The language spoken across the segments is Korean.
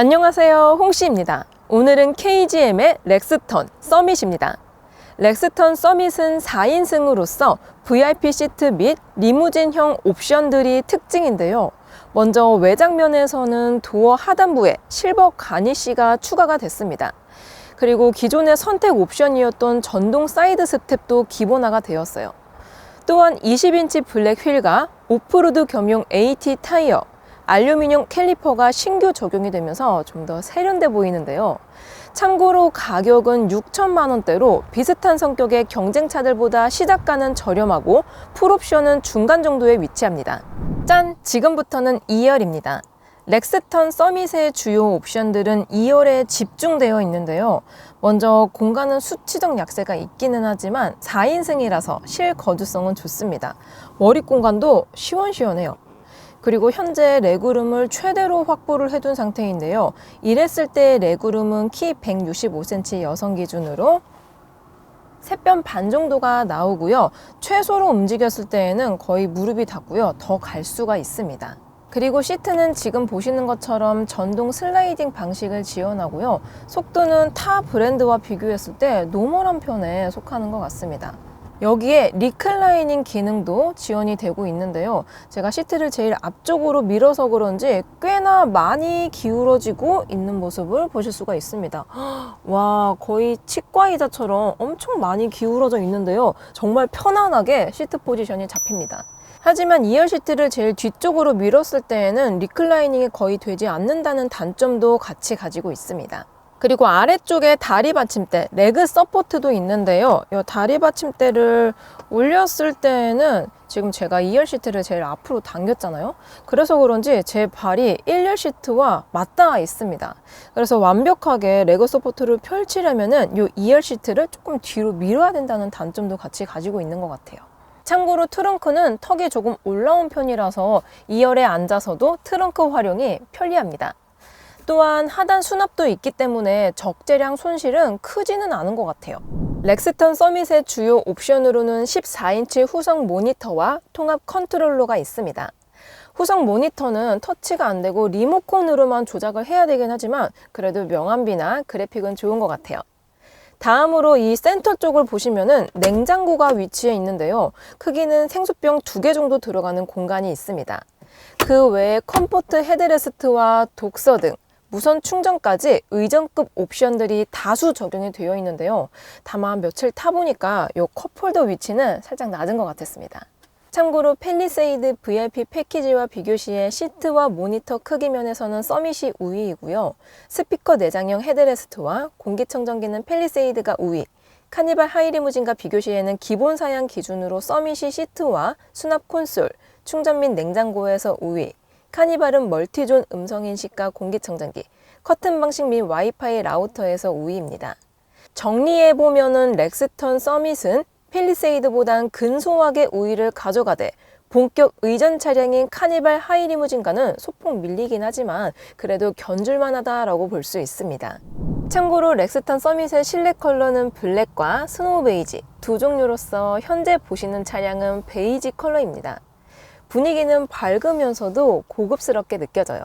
안녕하세요, 홍씨입니다. 오늘은 KGM의 렉스턴 서밋입니다. 렉스턴 서밋은 4인승으로서 VIP 시트 및 리무진형 옵션들이 특징인데요. 먼저 외장면에서는 도어 하단부에 실버 가니쉬가 추가가 됐습니다. 그리고 기존의 선택 옵션이었던 전동 사이드 스텝도 기본화가 되었어요. 또한 20인치 블랙 휠과 오프로드 겸용 AT 타이어, 알루미늄 캘리퍼가 신규 적용이 되면서 좀 더 세련돼 보이는데요. 참고로 가격은 6천만 원대로 비슷한 성격의 경쟁차들보다 시작가는 저렴하고 풀옵션은 중간 정도에 위치합니다. 짠! 지금부터는 2열입니다. 렉스턴 서밋의 주요 옵션들은 2열에 집중되어 있는데요. 먼저 공간은 수치적 약세가 있기는 하지만 4인승이라서 실거주성은 좋습니다. 머리 공간도 시원시원해요. 그리고 현재 레그룸을 최대로 확보를 해둔 상태인데요. 이랬을 때 레그룸은 키 165cm 여성 기준으로 3뼘 반 정도가 나오고요. 최소로 움직였을 때에는 거의 무릎이 닿고요. 더 갈 수가 있습니다. 그리고 시트는 지금 보시는 것처럼 전동 슬라이딩 방식을 지원하고요. 속도는 타 브랜드와 비교했을 때 노멀한 편에 속하는 것 같습니다. 여기에 리클라이닝 기능도 지원이 되고 있는데요. 제가 시트를 제일 앞쪽으로 밀어서 그런지 꽤나 많이 기울어지고 있는 모습을 보실 수가 있습니다. 와, 거의 치과 의자처럼 엄청 많이 기울어져 있는데요. 정말 편안하게 시트 포지션이 잡힙니다. 하지만 2열 시트를 제일 뒤쪽으로 밀었을 때에는 리클라이닝이 거의 되지 않는다는 단점도 같이 가지고 있습니다. 그리고 아래쪽에 다리 받침대, 레그 서포트도 있는데요. 이 다리 받침대를 올렸을 때는 지금 제가 2열 시트를 제일 앞으로 당겼잖아요. 그래서 그런지 제 발이 1열 시트와 맞닿아 있습니다. 그래서 완벽하게 레그 서포트를 펼치려면은 이 2열 시트를 조금 뒤로 밀어야 된다는 단점도 같이 가지고 있는 것 같아요. 참고로 트렁크는 턱이 조금 올라온 편이라서 2열에 앉아서도 트렁크 활용이 편리합니다. 또한 하단 수납도 있기 때문에 적재량 손실은 크지는 않은 것 같아요. 렉스턴 서밋의 주요 옵션으로는 14인치 후성 모니터와 통합 컨트롤러가 있습니다. 후성 모니터는 터치가 안 되고 리모컨으로만 조작을 해야 되긴 하지만 그래도 명암비나 그래픽은 좋은 것 같아요. 다음으로 이 센터 쪽을 보시면은 냉장고가 위치해 있는데요. 크기는 생수병 2개 정도 들어가는 공간이 있습니다. 그 외에 컴포트 헤드레스트와 독서 등 무선 충전까지 의전급 옵션들이 다수 적용이 되어 있는데요. 다만 며칠 타보니까 이 컵홀더 위치는 살짝 낮은 것 같았습니다. 참고로 팰리세이드 VIP 패키지와 비교 시에 시트와 모니터 크기 면에서는 서밋이 우위이고요. 스피커 내장형 헤드레스트와 공기청정기는 팰리세이드가 우위, 카니발 하이리무진과 비교 시에는 기본 사양 기준으로 서밋이 시트와 수납 콘솔, 충전 및 냉장고에서 우위, 카니발은 멀티존 음성인식과 공기청정기, 커튼 방식 및 와이파이 라우터에서 우위입니다. 정리해보면은 렉스턴 서밋은 팰리세이드보단 근소하게 우위를 가져가되 본격 의전 차량인 카니발 하이리무진과는 소폭 밀리긴 하지만 그래도 견줄만 하다라고 볼 수 있습니다. 참고로 렉스턴 서밋의 실내 컬러는 블랙과 스노우 베이지 두 종류로서 현재 보시는 차량은 베이지 컬러입니다. 분위기는 밝으면서도 고급스럽게 느껴져요.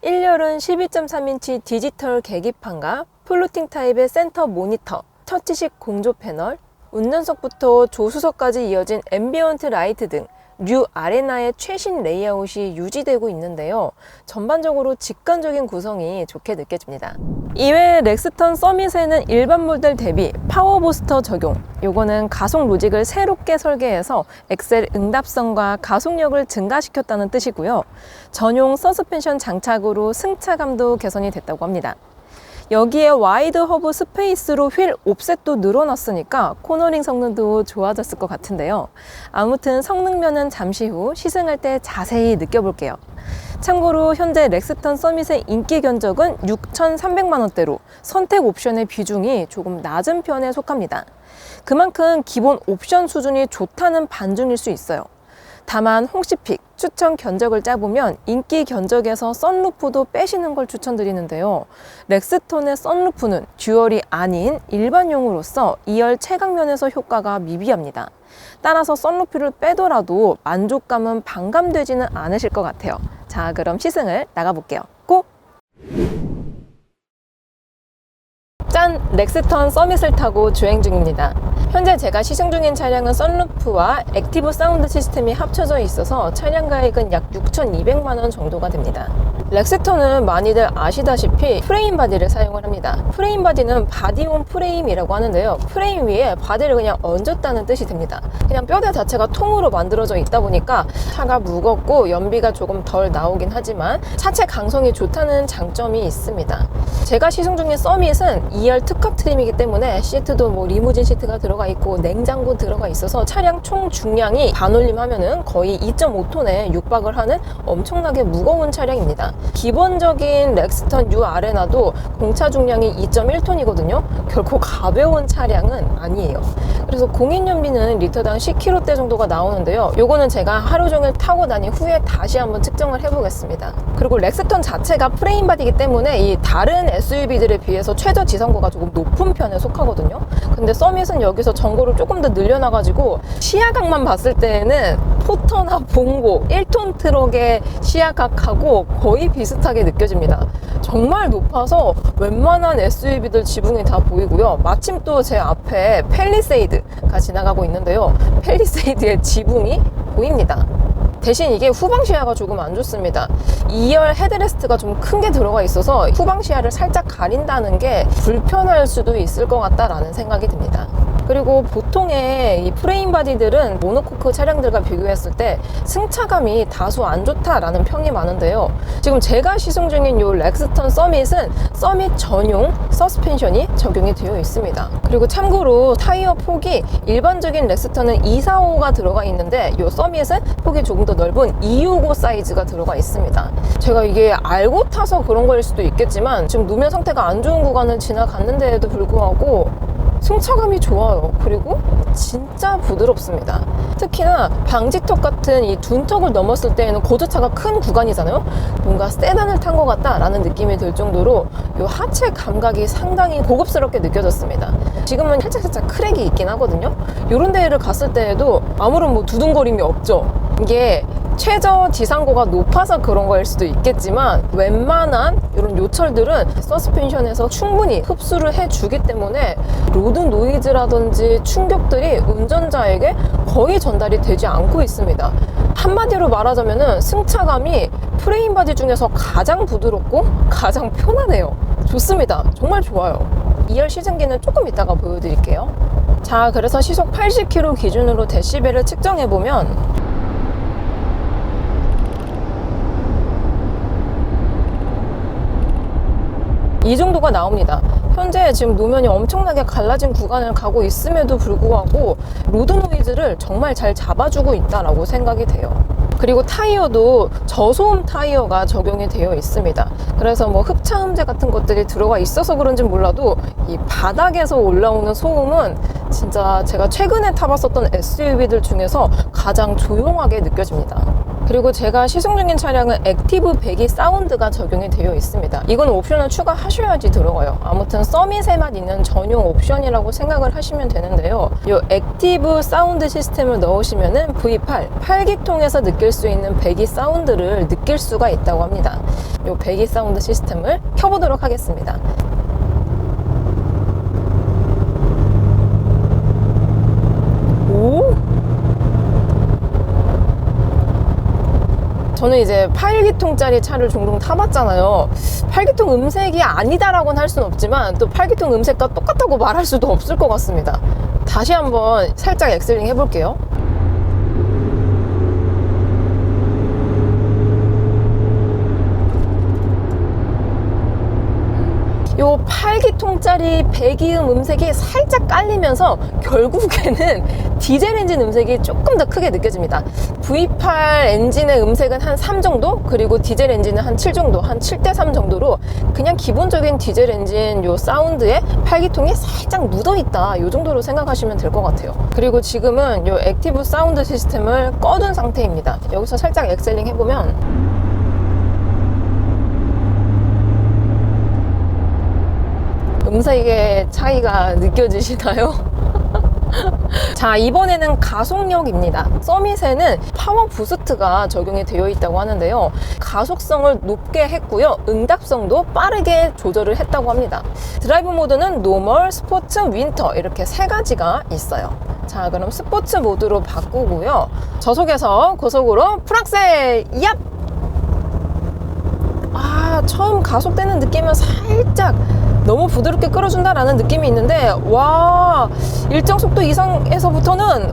1열은 12.3인치 디지털 계기판과 플로팅 타입의 센터 모니터, 터치식 공조 패널, 운전석부터 조수석까지 이어진 앰비언트 라이트 등 뉴 아레나의 최신 레이아웃이 유지되고 있는데요. 전반적으로 직관적인 구성이 좋게 느껴집니다. 이외에 렉스턴 서밋에는 일반 모델 대비 파워 부스터 적용, 요거는 가속 로직을 새롭게 설계해서 엑셀 응답성과 가속력을 증가시켰다는 뜻이고요. 전용 서스펜션 장착으로 승차감도 개선이 됐다고 합니다. 여기에 와이드 허브 스페이스로 휠 옵셋도 늘어났으니까 코너링 성능도 좋아졌을 것 같은데요. 아무튼 성능면은 잠시 후 시승할 때 자세히 느껴볼게요. 참고로 현재 렉스턴 서밋의 인기 견적은 6,300만 원대로 선택 옵션의 비중이 조금 낮은 편에 속합니다. 그만큼 기본 옵션 수준이 좋다는 반증일 수 있어요. 다만 홍시픽 추천 견적을 짜보면 인기 견적에서 썬루프도 빼시는 걸 추천드리는데요. 렉스턴의 썬루프는 듀얼이 아닌 일반용으로서 2열 채광면에서 효과가 미비합니다. 따라서 썬루프를 빼더라도 만족감은 반감되지는 않으실 것 같아요. 자, 그럼 시승을 나가볼게요. 고! 오늘은 렉스턴 서밋을 타고 주행 중입니다. 현재 제가 시승 중인 차량은 썬루프와 액티브 사운드 시스템이 합쳐져 있어서 차량 가액은 약 6,200만 원 정도가 됩니다. 렉스턴은 많이들 아시다시피 프레임 바디를 사용을 합니다. 프레임 바디는 바디온 프레임이라고 하는데요. 프레임 위에 바디를 그냥 얹었다는 뜻이 됩니다. 그냥 뼈대 자체가 통으로 만들어져 있다 보니까 차가 무겁고 연비가 조금 덜 나오긴 하지만 차체 강성이 좋다는 장점이 있습니다. 제가 시승 중인 서밋은 2열 특급 트림이기 때문에 시트도 리무진 시트가 들어가 있고 냉장고 들어가 있어서 차량 총 중량이 반올림하면은 거의 2.5톤에 육박을 하는 엄청나게 무거운 차량입니다. 기본적인 렉스턴 U 아레나도 공차 중량이 2.1톤이거든요. 결코 가벼운 차량은 아니에요. 그래서 공인연비는 리터당 10km대 정도가 나오는데요. 요거는 제가 하루 종일 타고 다닌 후에 다시 한번 측정을 해보겠습니다. 그리고 렉스턴 자체가 프레임 바디이기 때문에 이 다른 SUV들에 비해서 최저 지상고가 조금 높은 편에 속하거든요. 근데 서밋은 여기서 전고를 조금 더 늘려놔가지고 시야각만 봤을 때는 포터나 봉고 1톤 트럭의 시야각하고 거의 비슷하게 느껴집니다. 정말 높아서 웬만한 SUV들 지붕이 다 보이고요. 마침 또 제 앞에 팰리세이드가 지나가고 있는데요. 팰리세이드의 지붕이 보입니다. 대신 이게 후방 시야가 조금 안 좋습니다. 2열 헤드레스트가 좀 큰 게 들어가 있어서 후방 시야를 살짝 가린다는 게 불편할 수도 있을 것 같다라는 생각이 듭니다. 그리고 보통의 이 프레임 바디들은 모노코크 차량들과 비교했을 때 승차감이 다소 안 좋다라는 평이 많은데요. 지금 제가 시승 중인 이 렉스턴 서밋은 서밋 전용 서스펜션이 적용이 되어 있습니다. 그리고 참고로 타이어 폭이 일반적인 렉스턴은 245가 들어가 있는데 이 서밋은 폭이 조금 더 넓은 265 사이즈가 들어가 있습니다. 제가 이게 알고 타서 그런 거일 수도 있겠지만 지금 노면 상태가 안 좋은 구간을 지나갔는데도 불구하고 승차감이 좋아요. 그리고 진짜 부드럽습니다. 특히나 방지턱 같은 이 둔턱을 넘었을 때에는 고저차가 큰 구간이잖아요. 뭔가 세단을 탄 것 같다라는 느낌이 들 정도로 이 하체 감각이 상당히 고급스럽게 느껴졌습니다. 지금은 살짝 크랙이 있긴 하거든요. 이런 데를 갔을 때에도 아무런 두둥거림이 없죠. 이게 최저 지상고가 높아서 그런 거일 수도 있겠지만 웬만한 이런 요철들은 서스펜션에서 충분히 흡수를 해주기 때문에 로드 노이즈라든지 충격들이 운전자에게 거의 전달이 되지 않고 있습니다. 한마디로 말하자면 승차감이 프레임 바디 중에서 가장 부드럽고 가장 편안해요. 좋습니다. 정말 좋아요. 2열 시승기는 조금 이따가 보여드릴게요. 자, 그래서 시속 80km 기준으로 데시벨을 측정해보면 이 정도가 나옵니다. 현재 지금 노면이 엄청나게 갈라진 구간을 가고 있음에도 불구하고 로드 노이즈를 정말 잘 잡아주고 있다라고 생각이 돼요. 그리고 타이어도 저소음 타이어가 적용이 되어 있습니다. 그래서 흡차음재 같은 것들이 들어가 있어서 그런지 몰라도 이 바닥에서 올라오는 소음은 진짜 제가 최근에 타봤었던 SUV들 중에서 가장 조용하게 느껴집니다. 그리고 제가 시승 중인 차량은 액티브 배기 사운드가 적용이 되어 있습니다. 이건 옵션을 추가하셔야지 들어가요. 아무튼 서밋에만 있는 전용 옵션이라고 생각을 하시면 되는데요. 이 액티브 사운드 시스템을 넣으시면은 V8, 8기통에서 느낄 수 있는 배기 사운드를 느낄 수가 있다고 합니다. 이 배기 사운드 시스템을 켜보도록 하겠습니다. 오? 저는 이제 8기통짜리 차를 종종 타봤잖아요. 8기통 음색이 아니다라고는 할 수는 없지만 또 8기통 음색과 똑같다고 말할 수도 없을 것 같습니다. 다시 한번 살짝 엑셀링 해볼게요. 요 8기통짜리 배기음 음색이 살짝 깔리면서 결국에는 디젤 엔진 음색이 조금 더 크게 느껴집니다. V8 엔진의 음색은 한 3 정도, 그리고 디젤 엔진은 한 7 정도, 한 7대3 정도로 그냥 기본적인 디젤 엔진 요 사운드에 8기통이 살짝 묻어있다, 요 정도로 생각하시면 될 것 같아요. 그리고 지금은 요 액티브 사운드 시스템을 꺼둔 상태입니다. 여기서 살짝 엑셀링 해보면 음색의 차이가 느껴지시나요? 자, 이번에는 가속력입니다. 서밋에는 파워 부스트가 적용이 되어 있다고 하는데요. 가속성을 높게 했고요. 응답성도 빠르게 조절을 했다고 합니다. 드라이브 모드는 노멀, 스포츠, 윈터 이렇게 세 가지가 있어요. 자, 그럼 스포츠 모드로 바꾸고요. 저속에서 고속으로 풀악셀! 얍! 처음 가속되는 느낌은 살짝 너무 부드럽게 끌어준다라는 느낌이 있는데, 와, 일정 속도 이상에서부터는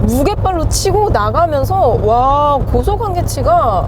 무게발로 치고 나가면서, 와, 고속 한계치가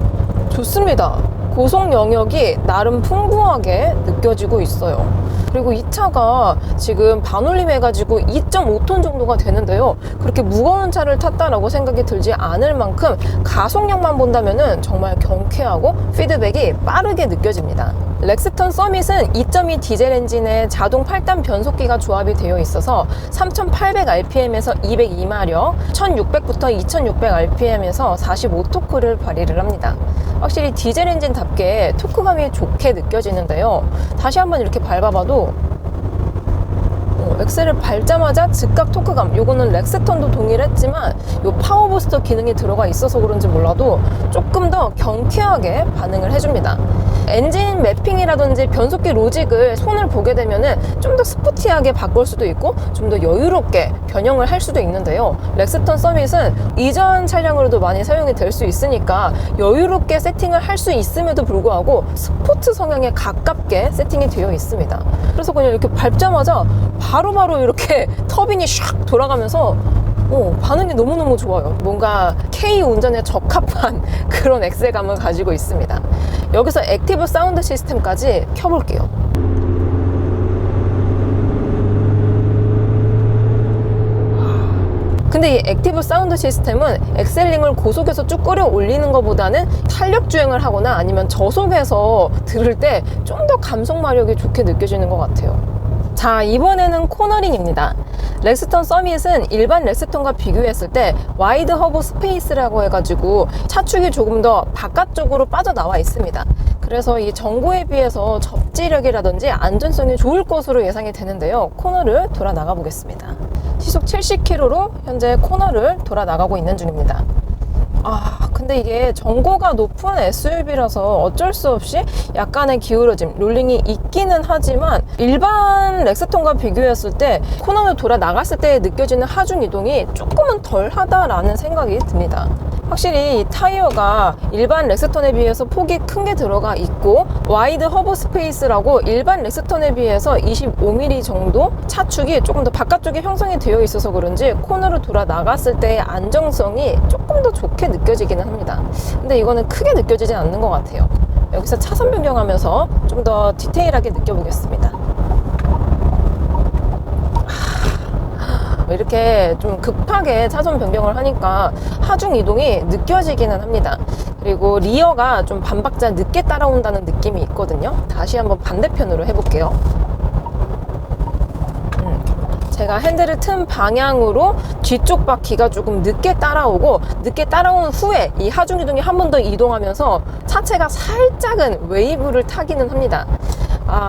좋습니다. 고속 영역이 나름 풍부하게 느껴지고 있어요. 그리고 이 차가 지금 반올림 해가지고 2.5톤 정도가 되는데요. 그렇게 무거운 차를 탔다라고 생각이 들지 않을 만큼 가속력만 본다면은 정말 경쾌하고 피드백이 빠르게 느껴집니다. 렉스턴 서밋은 2.2 디젤 엔진에 자동 8단 변속기가 조합이 되어 있어서 3,800rpm에서 202마력, 1,600부터 2,600rpm에서 45토크를 발휘를 합니다. 확실히 디젤 엔진답게 토크감이 좋게 느껴지는데요. 다시 한번 이렇게 밟아봐도 엑셀을 밟자마자 즉각 토크감, 요거는 렉스턴도 동일했지만 요 파워 부스터 기능이 들어가 있어서 그런지 몰라도 조금 더 경쾌하게 반응을 해줍니다. 엔진 매핑이라든지 변속기 로직을 손을 보게 되면은 좀 더 스포티하게 바꿀 수도 있고 좀 더 여유롭게 변형을 할 수도 있는데요. 렉스턴 서밋은 이전 차량으로도 많이 사용이 될 수 있으니까 여유롭게 세팅을 할 수 있음에도 불구하고 스포츠 성향에 가깝게 세팅이 되어 있습니다. 그래서 그냥 이렇게 밟자마자 바로바로 이렇게 터빈이 샥 돌아가면서 반응이 너무너무 좋아요. 뭔가 K 운전에 적합한 그런 엑셀감을 가지고 있습니다. 여기서 액티브 사운드 시스템까지 켜볼게요. 근데 이 액티브 사운드 시스템은 엑셀링을 고속에서 쭉 끌어올리는 것보다는 탄력 주행을 하거나 아니면 저속에서 들을 때 좀 더 감속 마력이 좋게 느껴지는 것 같아요. 자, 이번에는 코너링입니다. 렉스턴 서밋은 일반 렉스턴과 비교했을 때 와이드 허브 스페이스라고 해가지고 차축이 조금 더 바깥쪽으로 빠져나와 있습니다. 그래서 이 전고에 비해서 접지력이라든지 안전성이 좋을 것으로 예상이 되는데요. 코너를 돌아 나가 보겠습니다. 시속 70km로 현재 코너를 돌아 나가고 있는 중입니다. 근데 이게 전고가 높은 SUV라서 어쩔 수 없이 약간의 기울어짐, 롤링이 있기는 하지만 일반 렉스턴과 비교했을 때 코너를 돌아 나갔을 때 느껴지는 하중 이동이 조금은 덜 하다라는 생각이 듭니다. 확실히 이 타이어가 일반 렉스턴에 비해서 폭이 큰 게 들어가 있고 와이드 허브 스페이스라고 일반 렉스턴에 비해서 25mm 정도 차축이 조금 더 바깥쪽에 형성이 되어 있어서 그런지 코너를 돌아 나갔을 때의 안정성이 조금 더 좋게 느껴지기는 합니다. 근데 이거는 크게 느껴지진 않는 것 같아요. 여기서 차선 변경하면서 좀 더 디테일하게 느껴보겠습니다. 이렇게 좀 급하게 차선 변경을 하니까 하중 이동이 느껴지기는 합니다. 그리고 리어가 좀 반박자 늦게 따라온다는 느낌이 있거든요. 다시 한번 반대편으로 해볼게요. 제가 핸들을 튼 방향으로 뒤쪽 바퀴가 조금 늦게 따라오고 늦게 따라온 후에 이 하중 이동이 한 번 더 이동하면서 차체가 살짝은 웨이브를 타기는 합니다.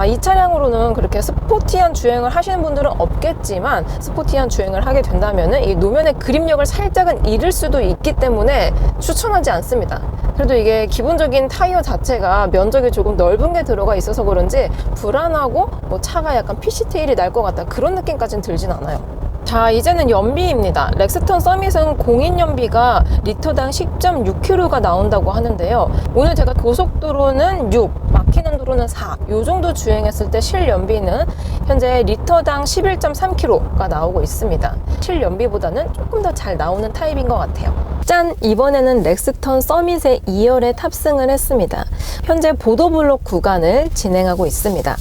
이 차량으로는 그렇게 스포티한 주행을 하시는 분들은 없겠지만 스포티한 주행을 하게 된다면 이 노면의 그립력을 살짝은 잃을 수도 있기 때문에 추천하지 않습니다. 그래도 이게 기본적인 타이어 자체가 면적이 조금 넓은 게 들어가 있어서 그런지 불안하고 차가 약간 피시테일이 날 것 같다 그런 느낌까지는 들진 않아요. 자, 이제는 연비입니다. 렉스턴 서밋은 공인 연비가 리터당 10.6km가 나온다고 하는데요. 오늘 제가 고속도로는 6, 막히는 도로는 4, 요 정도 주행했을 때 실연비는 현재 리터당 11.3km가 나오고 있습니다. 실연비보다는 조금 더 잘 나오는 타입인 것 같아요. 짠! 이번에는 렉스턴 서밋에 2열에 탑승을 했습니다. 현재 보도블록 구간을 진행하고 있습니다.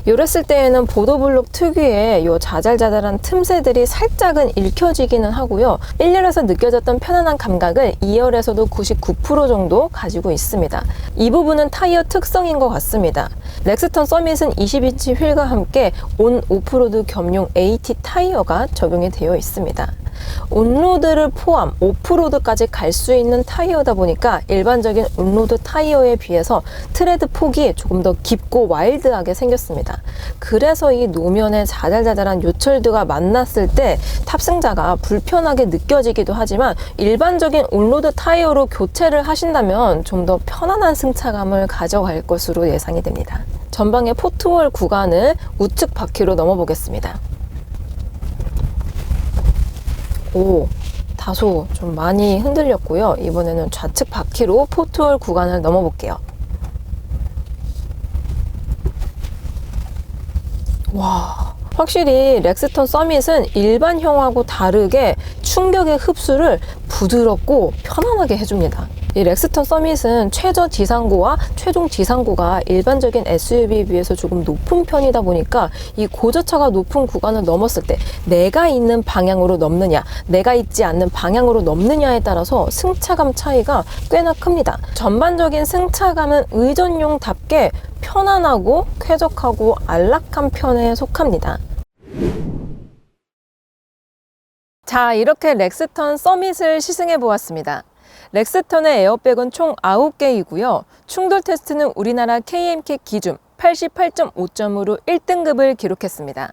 이랬을 때에는 보도블록 특유의 요 자잘자잘한 틈새들이 살짝은 읽혀지기는 하고요. 1열에서 느껴졌던 편안한 감각을 2열에서도 99% 정도 가지고 있습니다. 이 부분은 타이어 특성인 것 같습니다. 렉스턴 서밋은 20인치 휠과 함께 온 오프로드 겸용 AT 타이어가 적용이 되어 있습니다. 온로드를 포함 오프로드까지 갈 수 있는 타이어다 보니까 일반적인 온로드 타이어에 비해서 트레드 폭이 조금 더 깊고 와일드하게 생겼습니다. 그래서 이 노면의 자잘자잘한 요철들과 만났을 때 탑승자가 불편하게 느껴지기도 하지만 일반적인 온로드 타이어로 교체를 하신다면 좀 더 편안한 승차감을 가져갈 것으로 예상이 됩니다. 전방의 포트월 구간을 우측 바퀴로 넘어보겠습니다. 오, 다소 좀 많이 흔들렸고요. 이번에는 좌측 바퀴로 포트월 구간을 넘어볼게요. 와, 확실히 렉스턴 서밋은 일반형하고 다르게 충격의 흡수를 부드럽고 편안하게 해줍니다. 이 렉스턴 서밋은 최저 지상고와 최종 지상고가 일반적인 SUV에 비해서 조금 높은 편이다 보니까 이 고저차가 높은 구간을 넘었을 때 내가 있는 방향으로 넘느냐, 내가 있지 않는 방향으로 넘느냐에 따라서 승차감 차이가 꽤나 큽니다. 전반적인 승차감은 의전용답게 편안하고 쾌적하고 안락한 편에 속합니다. 자, 이렇게 렉스턴 서밋을 시승해 보았습니다. 렉스턴의 에어백은 총 9개이고요. 충돌 테스트는 우리나라 KMK 기준 88.5점으로 1등급을 기록했습니다.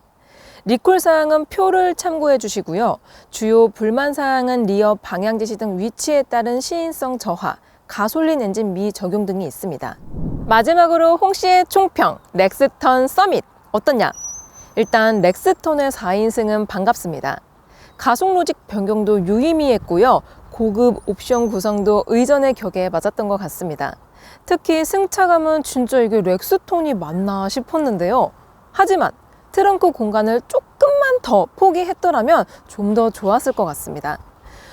리콜 사항은 표를 참고해 주시고요. 주요 불만 사항은 리어 방향지시 등 위치에 따른 시인성 저하, 가솔린 엔진 미적용 등이 있습니다. 마지막으로 홍 씨의 총평, 렉스턴 서밋 어떠냐? 일단 렉스턴의 4인승은 반갑습니다. 가속 로직 변경도 유의미했고요. 고급 옵션 구성도 의전의 격에 맞았던 것 같습니다. 특히 승차감은 진짜 이게 렉스턴이 맞나 싶었는데요. 하지만 트렁크 공간을 조금만 더 포기했더라면 좀 더 좋았을 것 같습니다.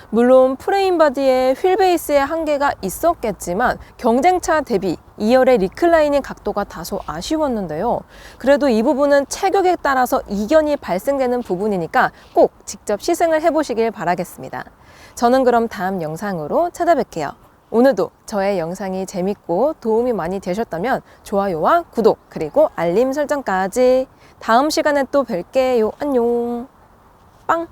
물론 프레임 바디에 휠베이스의 한계가 있었겠지만 경쟁차 대비 2열의 리클라이닝 각도가 다소 아쉬웠는데요. 그래도 이 부분은 체격에 따라서 이견이 발생되는 부분이니까 꼭 직접 시승을 해보시길 바라겠습니다. 저는 그럼 다음 영상으로 찾아뵐게요. 오늘도 저의 영상이 재밌고 도움이 많이 되셨다면 좋아요와 구독 그리고 알림 설정까지. 다음 시간에 또 뵐게요. 안녕. 빵!